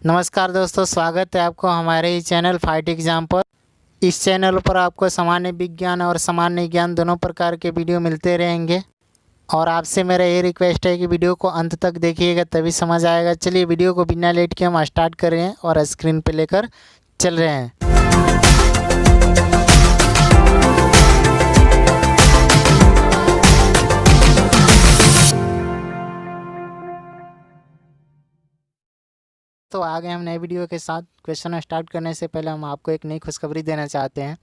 नमस्कार दोस्तों, स्वागत है आपको हमारे ही चैनल फाइट एग्जाम पर। इस चैनल पर आपको सामान्य विज्ञान और सामान्य ज्ञान दोनों प्रकार के वीडियो मिलते रहेंगे और आपसे मेरा ये रिक्वेस्ट है कि वीडियो को अंत तक देखिएगा, तभी समझ आएगा। चलिए वीडियो को बिना लेट के हम स्टार्ट कर रहे हैं और स्क्रीन पे लेकर चल रहे हैं। तो आ गए हम नए वीडियो के साथ। क्वेश्चन स्टार्ट करने से पहले हम आपको एक नई खुशखबरी देना चाहते हैं।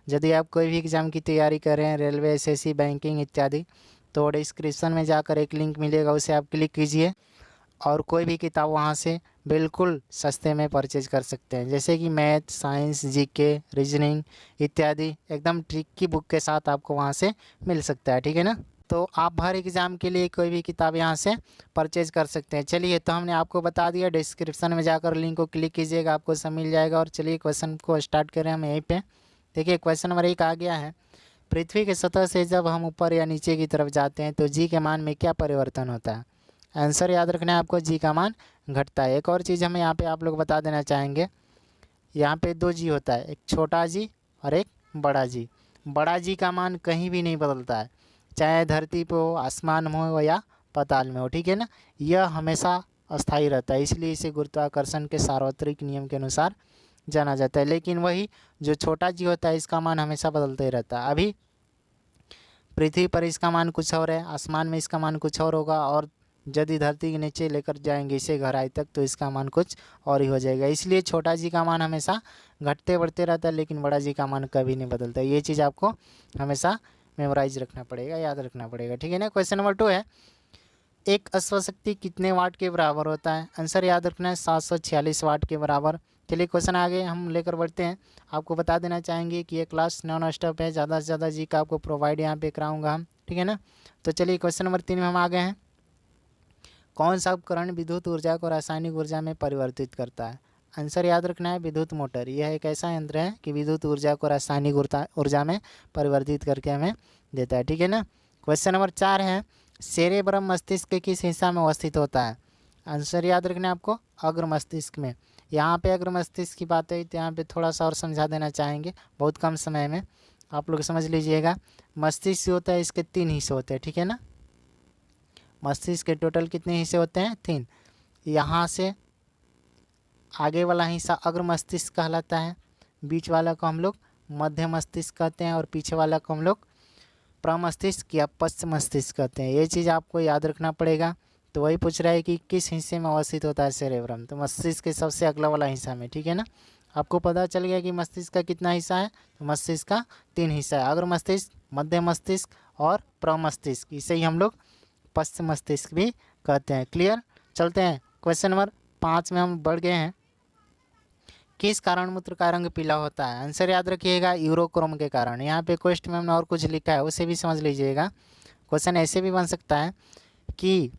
यदि आप कोई भी एग्ज़ाम की तैयारी कर रहे हैं, रेलवे, एसएससी, बैंकिंग इत्यादि, तो डिस्क्रिप्शन में जाकर एक लिंक मिलेगा, उसे आप क्लिक कीजिए और कोई भी किताब वहां से बिल्कुल सस्ते में परचेज कर सकते हैं। जैसे कि मैथ, साइंस, जीके, रीजनिंग इत्यादि एकदम ट्रिक की बुक के साथ आपको वहां से मिल सकता है, ठीक है ना। तो आप हर एग्ज़ाम के लिए कोई भी किताब यहाँ से परचेज कर सकते हैं। चलिए, तो हमने आपको बता दिया, डिस्क्रिप्शन में जाकर लिंक को क्लिक कीजिएगा, आपको सब मिल जाएगा। और चलिए क्वेश्चन को स्टार्ट करें हम यहीं पे। देखिए क्वेश्चन नंबर 1 आ गया है। पृथ्वी की सतह से जब हम ऊपर या नीचे की तरफ जाते हैं तो जी के मान में क्या परिवर्तन होता है? आंसर याद रखना है आपको, जी का मान घटता है। एक और चीज़ हमें यहाँ पे आप लोग बता देना चाहेंगे, यहाँ पे 2 जी होता है, एक छोटा जी और एक बड़ा जी। बड़ा जी का मान कहीं भी नहीं बदलता है, चाहे धरती पे हो, आसमान में हो या पाताल में हो, ठीक है ना। यह हमेशा अस्थायी रहता है, इसलिए इसे गुरुत्वाकर्षण के सार्वत्रिक नियम के अनुसार जाना जाता है। लेकिन वही जो छोटा जी होता है, इसका मान हमेशा बदलते ही रहता है। अभी पृथ्वी पर इसका मान कुछ और है, आसमान में इसका मान कुछ और होगा, और यदि धरती के नीचे लेकर जाएंगे इसे गहराई तक तो इसका मान कुछ और ही हो जाएगा। इसलिए छोटा जी का मान हमेशा घटते बढ़ते रहता है, लेकिन बड़ा जी का मान कभी नहीं बदलता। ये चीज़ आपको हमेशा मेमोराइज रखना पड़ेगा, याद रखना पड़ेगा, ठीक है ना। क्वेश्चन नंबर 2 है, एक अश्वशक्ति कितने वाट के बराबर होता है? आंसर याद रखना है, 746 वाट के बराबर। चलिए क्वेश्चन आगे हम लेकर बढ़ते हैं। आपको बता देना चाहेंगे कि ये क्लास नॉन स्टॉप है, ज़्यादा से ज़्यादा जी का आपको प्रोवाइड यहाँ पे कराऊंगा हम, ठीक है ना। तो चलिए क्वेश्चन नंबर 3 में हम आ गए हैं। कौन सा उपकरण विद्युत ऊर्जा को रासायनिक ऊर्जा में परिवर्तित करता है? आंसर याद रखना है, विद्युत मोटर। यह एक ऐसा यंत्र है कि विद्युत ऊर्जा को रासायनिक ऊर्जा में परिवर्तित करके हमें देता है, ठीक है ना। क्वेश्चन नंबर 4 है, सेरेब्रम मस्तिष्क के किस हिस्सा में अवस्थित होता है? आंसर याद रखना है आपको, अग्र मस्तिष्क में। यहाँ पे अग्र मस्तिष्क की बात है तो यहाँ पे थोड़ा सा और समझा देना चाहेंगे, बहुत कम समय में आप लोग समझ लीजिएगा। मस्तिष्क जो होता है इसके 3 हिस्से होते हैं, ठीक है ना। मस्तिष्क के टोटल कितने हिस्से होते हैं? 3। यहाँ से आगे वाला हिस्सा अग्र मस्तिष्क कहलाता है, बीच वाला को हम लोग मध्य मस्तिष्क कहते हैं और पीछे वाला को हम लोग प्रमस्तिष्क या पश्च मस्तिष्क कहते हैं। ये चीज़ आपको याद रखना पड़ेगा। तो वही पूछ रहा है कि किस हिस्से में अवस्थित होता है सेरेब्रम, तो मस्तिष्क के सबसे अगला वाला हिस्सा में, ठीक है ना। आपको पता चल गया कि मस्तिष्क का कितना हिस्सा है, तो मस्तिष्क का 3 हिस्सा है, अग्र मस्तिष्क, मध्य मस्तिष्क और प्रमस्तिष्क। इसे ही हम लोग पश्चिम मस्तिष्क भी कहते हैं। क्लियर। चलते हैं क्वेश्चन नंबर 5 में हम बढ़ गए हैं। किस कारण मूत्र का रंग पीला होता है? आंसर याद रखिएगा, यूरोक्रोम के कारण। यहाँ पे क्वेश्चन में हमने और कुछ लिखा है, उसे भी समझ लीजिएगा। क्वेश्चन ऐसे भी बन सकता है कि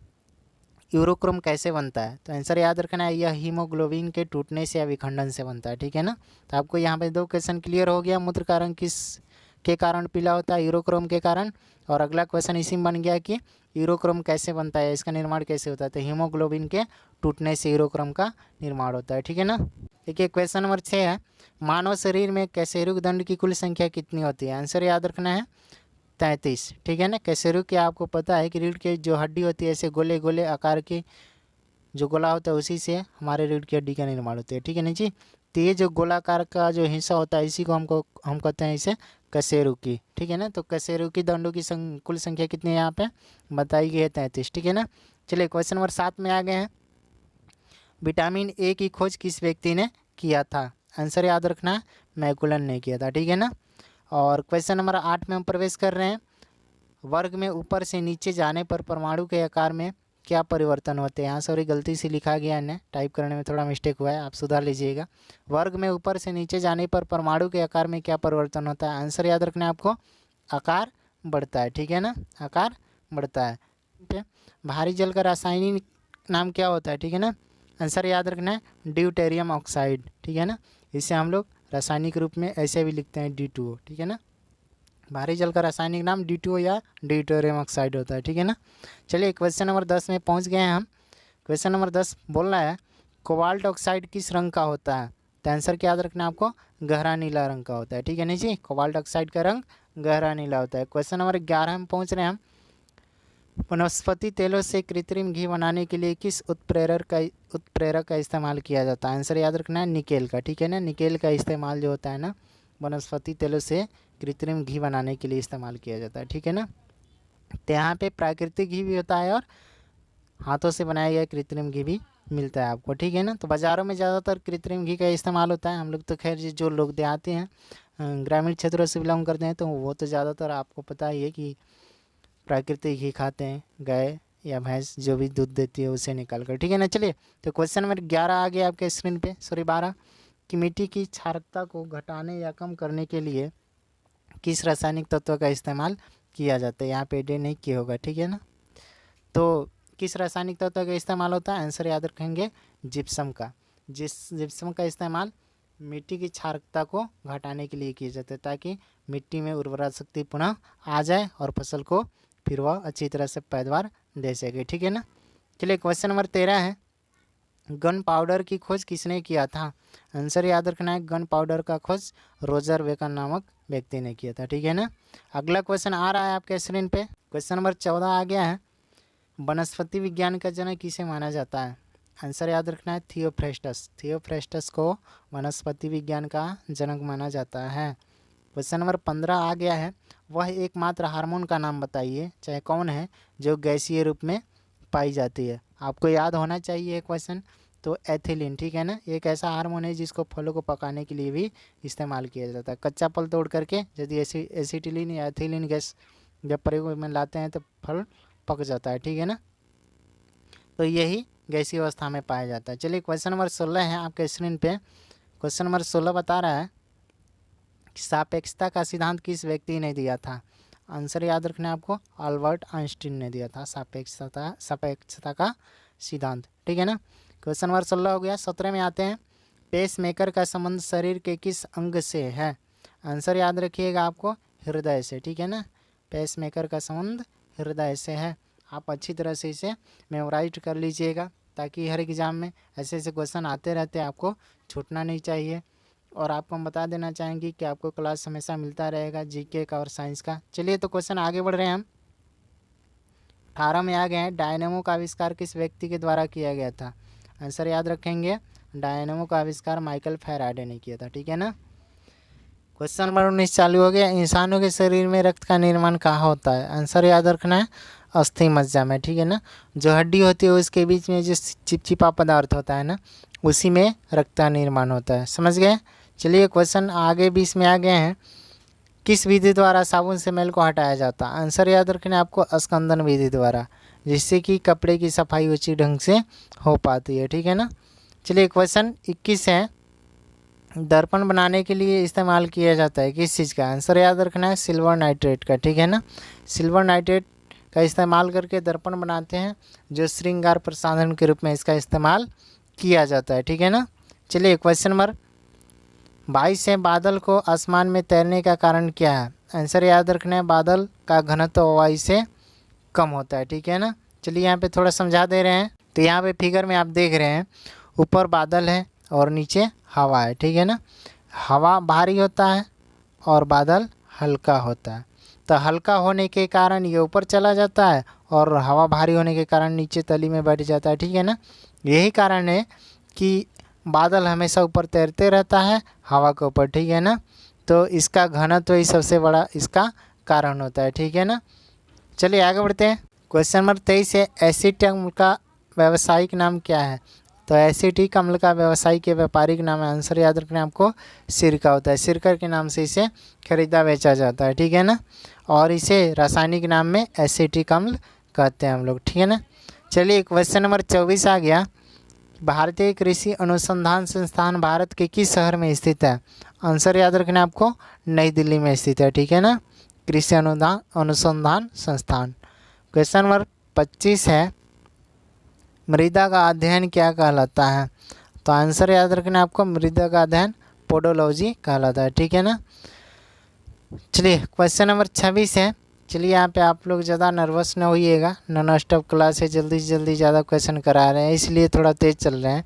यूरोक्रोम कैसे बनता है, तो आंसर याद रखना है, यह हीमोग्लोबिन के टूटने से या विखंडन से बनता है, ठीक है ना। तो आपको यहाँ पे 2 क्वेश्चन क्लियर हो गया। मूत्र का रंग किस के कारण पीला होता है? यूरोक्रोम के कारण। और अगला क्वेश्चन इसी में बन गया कि यूरोक्रोम कैसे बनता है, इसका निर्माण कैसे होता है, तो हीमोग्लोबिन के टूटने से यूरोक्रोम का निर्माण होता है, ठीक है ना। देखिए क्वेश्चन नंबर 6 है, मानव शरीर में कशेरुक दंड की कुल संख्या कितनी होती है? आंसर याद रखना है, 33, ठीक है ना। कशेरुक की आपको पता है कि रीढ़ की जो हड्डी होती है, ऐसे गोले गोले आकार की जो गोला होता है उसी से हमारे रीढ़ की हड्डी का निर्माण होता है, ठीक है ना जी। तो ये जो गोलाकार का जो हिस्सा होता है इसी को हम कहते हैं इसे कशेरुकी, ठीक है ना। तो कशेरुकी दंडों की कुल संख्या कितनी है यहाँ पे बताई गई है, 33, ठीक है ना। चलिए क्वेश्चन नंबर 7 में आ गए हैं। विटामिन ए की खोज किस व्यक्ति ने किया था? आंसर याद रखना है, मैकुलन ने किया था, ठीक है ना। और क्वेश्चन नंबर 8 में हम प्रवेश कर रहे हैं। वर्ग में ऊपर से नीचे जाने पर परमाणु के आकार में क्या परिवर्तन होते हैं? यहाँ सॉरी गलती से लिखा गया है, टाइप करने में थोड़ा मिस्टेक हुआ है, आप सुधार लीजिएगा। वर्ग में ऊपर से नीचे जाने पर परमाणु के आकार में क्या परिवर्तन होता है? आंसर याद रखना है आपको, आकार बढ़ता है, ठीक है ना, आकार बढ़ता है। भारी जल का रासायनिक नाम क्या होता है, ठीक है ना। आंसर याद रखना है, ड्यूटेरियम ऑक्साइड, ठीक है ना। इसे हम लोग रासायनिक रूप में ऐसे भी लिखते हैं, D2O, ठीक है ना। भारी जल का रासायनिक नाम D2O या ड्यूटेरियम ऑक्साइड होता है, ठीक है ना। चलिए क्वेश्चन नंबर 10 में पहुंच गए हैं हम। क्वेश्चन नंबर 10 बोल रहा है, कोबाल्ट ऑक्साइड किस रंग का होता है? तो आंसर क्या याद रखना है आपको, गहरा नीला रंग का होता है। ठीक है नहीं जी, कोबाल्ट ऑक्साइड का रंग गहरा नीला होता है। क्वेश्चन नंबर 11 में पहुंच रहे हैं हम। वनस्पति तेलों से कृत्रिम घी बनाने के लिए किस उत्प्रेरक का इस्तेमाल किया जाता है? आंसर याद रखना है निकेल का। ठीक है ना, निकेल का इस्तेमाल जो होता है ना वनस्पति तेलों से कृत्रिम घी बनाने के लिए इस्तेमाल किया जाता है। ठीक है ना, तो यहाँ पे प्राकृतिक घी भी होता है और हाथों से बनाया गया कृत्रिम घी भी मिलता है आपको। ठीक है ना, तो बाज़ारों में ज़्यादातर कृत्रिम घी का इस्तेमाल होता है। हम लोग तो खैर जो लोग देहाती हैं, ग्रामीण क्षेत्रों से बिलोंग करते हैं, तो वो तो ज़्यादातर आपको पता ही है कि प्राकृतिक घी खाते हैं, गाय या भैंस जो भी दूध देती है उसे निकाल कर। ठीक है ना, चलिए तो क्वेश्चन नंबर 11 आ गया आपके स्क्रीन पे, सॉरी 12, कि मिट्टी की क्षारकता को घटाने या कम करने के लिए किस रासायनिक तत्व का इस्तेमाल किया जाता है? यहाँ पे डे नहीं किया होगा। ठीक है ना, तो किस रासायनिक तत्व का इस्तेमाल होता है? आंसर याद रखेंगे जिप्सम का। जिप्सम का इस्तेमाल मिट्टी की क्षारकता को घटाने के लिए किया जाता है, ताकि मिट्टी में उर्वरा शक्ति पुनः आ जाए और फसल को फिर वह अच्छी तरह से पैदावार दे सके। ठीक है ना, चलिए क्वेश्चन नंबर 13 है, गन पाउडर की खोज किसने किया था? आंसर याद रखना है, गन पाउडर का खोज रोजर बेकन नामक व्यक्ति ने किया था। ठीक है ना, अगला क्वेश्चन आ रहा है आपके स्क्रीन पे, क्वेश्चन नंबर 14 आ गया है, वनस्पति विज्ञान का जनक किसे माना जाता है? आंसर याद रखना है थियोफ्रेस्टस। थियोफ्रेस्टस को वनस्पति विज्ञान का जनक माना जाता है। क्वेश्चन नंबर 15 आ गया है, वह एकमात्र हार्मोन का नाम बताइए, चाहे कौन है, जो गैसीय रूप में पाई जाती है। आपको याद होना चाहिए क्वेश्चन, तो एथिलीन। ठीक है ना, एक ऐसा हार्मोन है जिसको फलों को पकाने के लिए भी इस्तेमाल किया जाता है। कच्चा फल तोड़ करके यदि एसिटिलीन या एथिलीन गैस जब प्रयोग में लाते हैं तो फल पक जाता है। ठीक है ना, तो यही गैसीय अवस्था में पाया जाता है। चलिए क्वेश्चन नंबर 16 है आपके स्क्रीन पे, क्वेश्चन नंबर 16 बता रहा है सापेक्षता का सिद्धांत किस व्यक्ति ने दिया था? आंसर याद रखना है आपको, अल्बर्ट आइंस्टीन ने दिया था सापेक्षता का सिद्धांत। ठीक है ना, क्वेश्चन नंबर 16 हो गया। 17 में आते हैं, पेस मेकर का संबंध शरीर के किस अंग से है? आंसर याद रखिएगा आपको, हृदय से। ठीक है ना, पेस मेकर का संबंध हृदय से है। आप अच्छी तरह से इसे मेमोराइज कर लीजिएगा, ताकि हर एग्जाम में ऐसे ऐसे क्वेश्चन आते रहते हैं, आपको छूटना नहीं चाहिए। और आपको हम बता देना चाहेंगे कि आपको क्लास हमेशा मिलता रहेगा जीके का और साइंस का। चलिए तो क्वेश्चन आगे बढ़ रहे हैं हम। 18 में आ गए हैं, डायनेमो का आविष्कार किस व्यक्ति के द्वारा किया गया था? आंसर याद रखेंगे, डायनेमो का आविष्कार माइकल फैराडे ने किया था। ठीक है ना, क्वेश्चन नंबर 19 चालू हो गया, इंसानों के शरीर में रक्त का निर्माण कहाँ होता है? आंसर याद रखना है, अस्थि मज्जा में। ठीक है ना, जो हड्डी होती है उसके बीच में जो चिपचिपा पदार्थ होता है ना, उसी में रक्त का निर्माण होता है। समझ गए? चलिए क्वेश्चन आगे 20 में आ गए हैं, किस विधि द्वारा साबुन से मैल को हटाया जाता है? आंसर याद रखना है आपको, स्कंदन विधि द्वारा, जिससे कि कपड़े की सफाई उचित ढंग से हो पाती है। ठीक है ना, चलिए क्वेश्चन 21 है, दर्पण बनाने के लिए इस्तेमाल किया जाता है किस चीज़ का? आंसर याद रखना है, सिल्वर नाइट्रेट का। ठीक है ना, सिल्वर नाइट्रेट का इस्तेमाल करके दर्पण बनाते हैं, जो श्रृंगार प्रसाधन के रूप में इसका इस्तेमाल किया जाता है। ठीक है ना, चलिए क्वेश्चन नंबर 22 है, बादल को आसमान में तैरने का कारण क्या है? आंसर याद रखना है, बादल का घनत्व वायु से कम होता है। ठीक है ना, चलिए यहाँ पे थोड़ा समझा दे रहे हैं। तो यहाँ पे फिगर में आप देख रहे हैं, ऊपर बादल है और नीचे हवा है। ठीक है ना, हवा भारी होता है और बादल हल्का होता है। तो हल्का होने के कारण ये ऊपर चला जाता है और हवा भारी होने के कारण नीचे तली में बैठ जाता है। ठीक है ना, यही कारण है कि बादल हमेशा ऊपर तैरते रहता है हवा के ऊपर। ठीक है ना, तो इसका घनत्व ही सबसे बड़ा इसका कारण होता है। ठीक है ना, चलिए आगे बढ़ते हैं। क्वेश्चन नंबर 23 है, एसिटिक अम्ल का व्यावसायिक नाम क्या है? तो एसिटिक अम्ल का व्यावसायिक या व्यापारिक नाम है, आंसर याद रखना आपको, सिरका होता है। सिरका के नाम से इसे खरीदा बेचा जाता है। ठीक है ना, और इसे रासायनिक नाम में एसिटिक अम्ल कहते हैं हम लोग। ठीक है ना, चलिए क्वेश्चन नंबर 24 आ गया, भारतीय कृषि अनुसंधान संस्थान भारत के किस शहर में स्थित है? आंसर याद रखना आपको, नई दिल्ली में स्थित है। ठीक है ना, कृषि अनुसंधान संस्थान। क्वेश्चन नंबर 25 है, मृदा का अध्ययन क्या कहलाता है? तो आंसर याद रखना आपको, मृदा का अध्ययन पोडोलॉजी कहलाता है। ठीक है ना, चलिए क्वेश्चन नंबर 26 है। चलिए यहाँ पे आप लोग ज़्यादा नर्वस न होइएगा, नॉन स्टॉप क्लास है, जल्दी से जल्दी ज़्यादा क्वेश्चन करा रहे हैं, इसलिए थोड़ा तेज़ चल रहे हैं।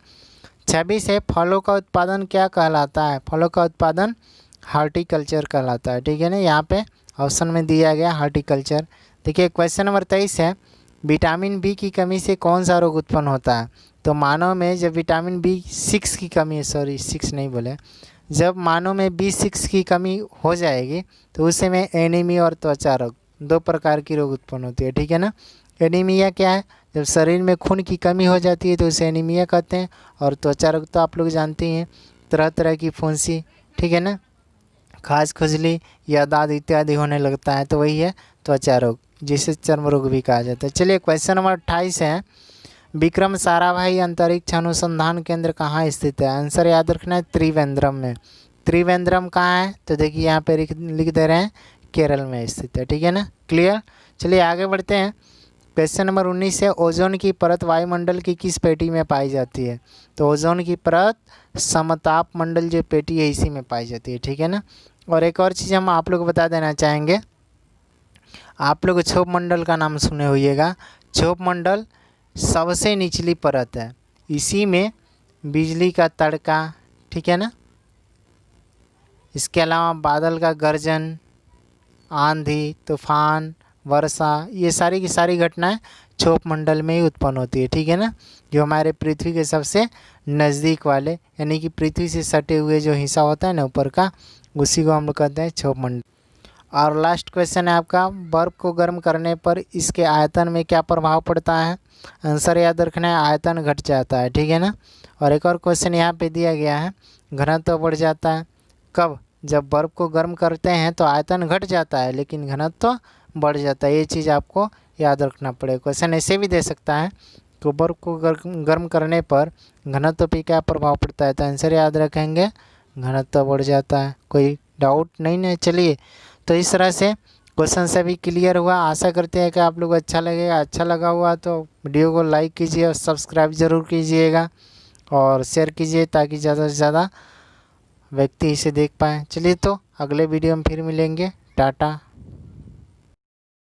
26 है, फलों का उत्पादन क्या कहलाता है? फलों का उत्पादन हार्टिकल्चर कहलाता है, ठीक है ना। यहाँ पे ऑप्शन में दिया गया हार्टिकल्चर। देखिए क्वेश्चन नंबर 23 है, विटामिन बी की कमी से कौन सा रोग उत्पन्न होता है? तो मानव में जब विटामिन B6 की कमी, सॉरी 6 नहीं बोले, जब मानव में B6 की कमी हो जाएगी तो उस समय एनीमिया और त्वचा रोग, दो प्रकार की रोग उत्पन्न होती है, ठीक है ना। एनीमिया क्या है? जब शरीर में खून की कमी हो जाती है तो उसे एनीमिया कहते हैं। और त्वचा रोग तो आप लोग जानते हैं, तरह तरह की फुंसी, ठीक है ना, खास खुजली या दाद इत्यादि होने लगता है, तो वही है त्वचा रोग, जिसे चर्म रोग भी कहा जाता है। चलिए क्वेश्चन नंबर 28 है, विक्रम साराभाई अंतरिक्ष अनुसंधान केंद्र कहाँ स्थित है? आंसर याद रखना है, त्रिवेंद्रम में। त्रिवेंद्रम कहाँ है? तो देखिए यहाँ पे लिख दे रहे हैं, केरल में स्थित है, ठीक है ना। क्लियर। चलिए आगे बढ़ते हैं। क्वेश्चन नंबर 19 है, ओजोन की परत वायुमंडल की किस पेटी में पाई जाती है? तो ओजोन की परत समताप मंडल जो पेटी है इसी में पाई जाती है, ठीक है ना। और एक और चीज़ हम आप लोग बता देना चाहेंगे, आप लोग क्षोभ मंडल का नाम सुने होइएगा। क्षोभ मंडल सबसे निचली परत है, इसी में बिजली का तड़का, ठीक है ना, इसके अलावा बादल का गर्जन, आंधी, तूफान, वर्षा, ये सारी की सारी घटनाएं क्षोभ मंडल में ही उत्पन्न होती है, ठीक है ना। जो हमारे पृथ्वी के सबसे नज़दीक वाले, यानी कि पृथ्वी से सटे हुए जो हिस्सा होता है ना ऊपर का, उसी को हम लोग कहते हैं क्षोभ मंडल। और लास्ट क्वेश्चन है आपका, बर्फ़ को गर्म करने पर इसके आयतन में क्या प्रभाव पड़ता है? आंसर याद रखना है, आयतन घट जाता है, ठीक है ना। और एक और क्वेश्चन यहाँ पे दिया गया है, घनत्व बढ़ जाता है। कब? जब बर्फ़ को गर्म करते हैं तो आयतन घट जाता है लेकिन घनत्व बढ़ जाता है, ये चीज़ आपको याद रखना पड़ेगा। क्वेश्चन ऐसे भी दे सकता है कि बर्फ़ को गर्म करने पर घनत्व पे क्या प्रभाव पड़ता है? तो आंसर याद रखेंगे, घनत्व बढ़ जाता है। कोई डाउट नहीं ना? चलिए, तो इस तरह से क्वेश्चन सभी क्लियर हुआ। आशा करते हैं कि आप लोग अच्छा लगेगा। अच्छा लगा हुआ तो वीडियो को लाइक कीजिए और सब्सक्राइब ज़रूर कीजिएगा और शेयर कीजिए ताकि ज़्यादा से ज़्यादा व्यक्ति इसे देख पाएँ। चलिए, तो अगले वीडियो में फिर मिलेंगे। टाटा।